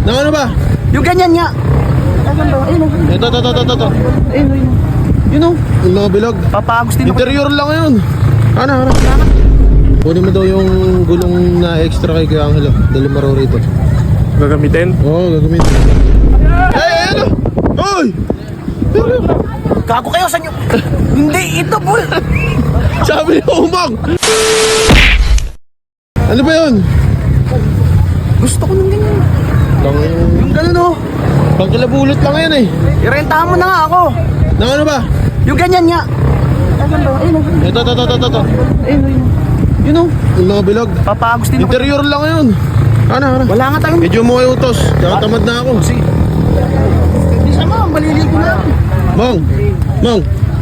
Nang ano ba? Yung ganyan nga. Ito. Ayun. Yun o. Yung mga bilog. Papagos din ako. Interior lang yun. Ano? Kunin mo daw yung gulong na extra kay Kuya Angelo. Dali mo raw rito. Gagamitin? Oo, gagamitin. Ano? Hoy! Gago kayo sa inyo. Hindi, ito boy. Sabi niya umang! Ano ba yun? Gusto ko ng ganyan. Yung ganun o. Pangkilabulot lang yan eh. Irentahan mo na nga ako. Nang ano ba? Yung ganyan nga. Ito. Ayun. Yun o. Yung mga bilog. Papagos din ako. Interior lang yun. Ano? Wala nga tayong... Medyo mo kayo utos. Tsaka tamad na ako. Bisa mo, maliligo na. Mang!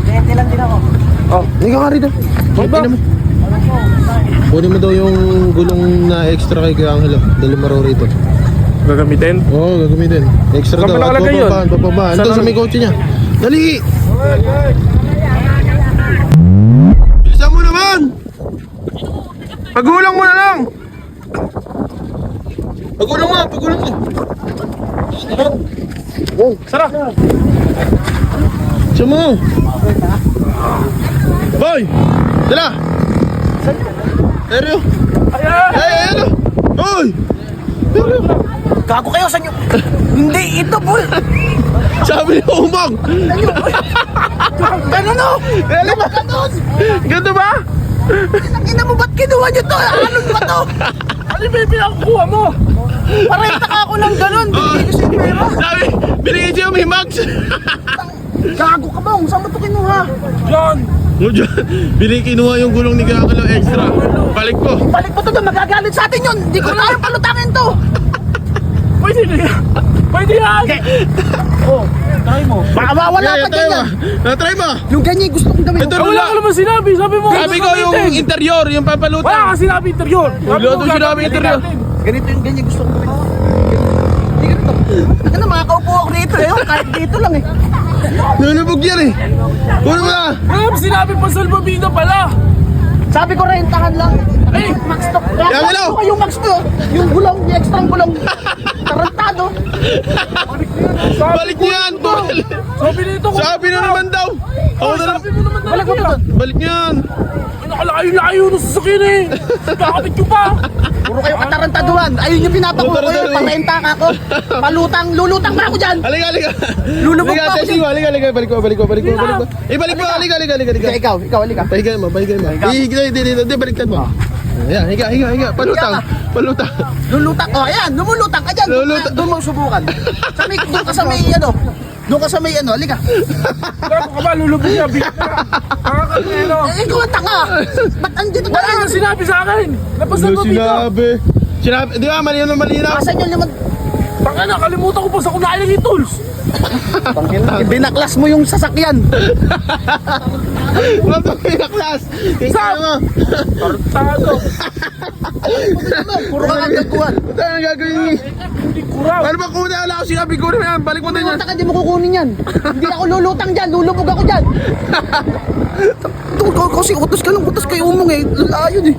Dente lang din ako. Hindi ka nga rito. Tingnan mo. Kunin mo daw yung gulong na extra kay Kuya Angelo. Dali mo raw rito. Gagamitin? Oo, gagamitin. Extra Saan daw. ba nakalagay yun? Bababaan. Andun sa may kotse niya. Dali! Bilisan mo naman! Pagulang mo na lang! Pagulang mo! Oh, Sara! siya mo! Boy! Dala! Seryo? Ano? Hoy! Seryo? Gago kayo sa inyo. Hindi, ito boy. Sabi niya umang! Ganun o. Ganto ba? Ina mo, ba't kinuha nyo to? Ano ba to? Ano ba yung pinakakuha mo? Parenta ka ako ng ganun. Binigay ko sa pera. Sabi, binigay siya may max! Gago ka bang? Saan mo to kinuha? John! Kinuha yung gulong ni Kuya Angelo extra. Balik ko. Balik mo to doon. Magagalit sa atin yun. Hindi ko kaya palutangin to. Pwede yan! Try mo. Baka mawala pa dyan yan. Try mo! Yung ganyan gusto kong gawin. Ito, Wala ka naman sinabi! Sabi mo! Sabi ko yung interior, yung papalutang. Wala ka sinabi interior! Wala to sinabi interior. Ganito yung ganyan gusto kong gawin. Hindi ganito. Ano, makakaupo ako dito eh. Kahit dito lang eh. Nalubog yan eh. Kunin mo na. Sinabi pa salbabida pala! Sabi ko rentahan lang. Ay, max to. Yan, hello. Kaya yung max mo. Yung gulong, yung extra gulong. Tarantado. Balik niyo yan, tol. Sabi nito ko! Sabi na naman daw. Ako na Sabi mo naman Balik mo to doon. Balik niyo yan. Nakalayo-layo na sasakyan eh! Kakapit ko pa! Puro kayo katarantaduhan. Ayun yung pinapakuha ko yun. Parenta ka ako. Lulutang ba ako dyan? Halika. Lulubog Halika, pa ako testing mo. Halika. Balik ko. Ibalik mo. Halika. Ikaw, halika. Pahiga mo. Hindi, baliktad mo. Ayan, higa. Palutang. Lulutang. O, ayan. Lumulutang ka dyan. Doon mo subukan. Doon ka sa may ano. Halika. Gago ka ba? Lulubog niya! Bigat na! Kakakano! Ikaw ang tanga. Ba't andito Wala tayo? nang sinabi sa akin! Labas na Ano mabida! sinabi? Di ba, malinaw? Asan yung limang... Baka nakalimutan ko pa sa kunain ng tools! Binaklas mo yung sasakyan. Wala pa pinaklas. Ikaw mo. Tartado! Puro ka kagagkuhan. Ano ang gagawin niyo? Hindi kuraw! Ano ba kung wala ako sinabi ko naman? Balik mo din yan. Lulutang ka, di mo kukunin yan. Hindi ako lulutang dyan. Lulubog ako dyan. Kasi utos ka ng utos kay Umong eh. Layo eh.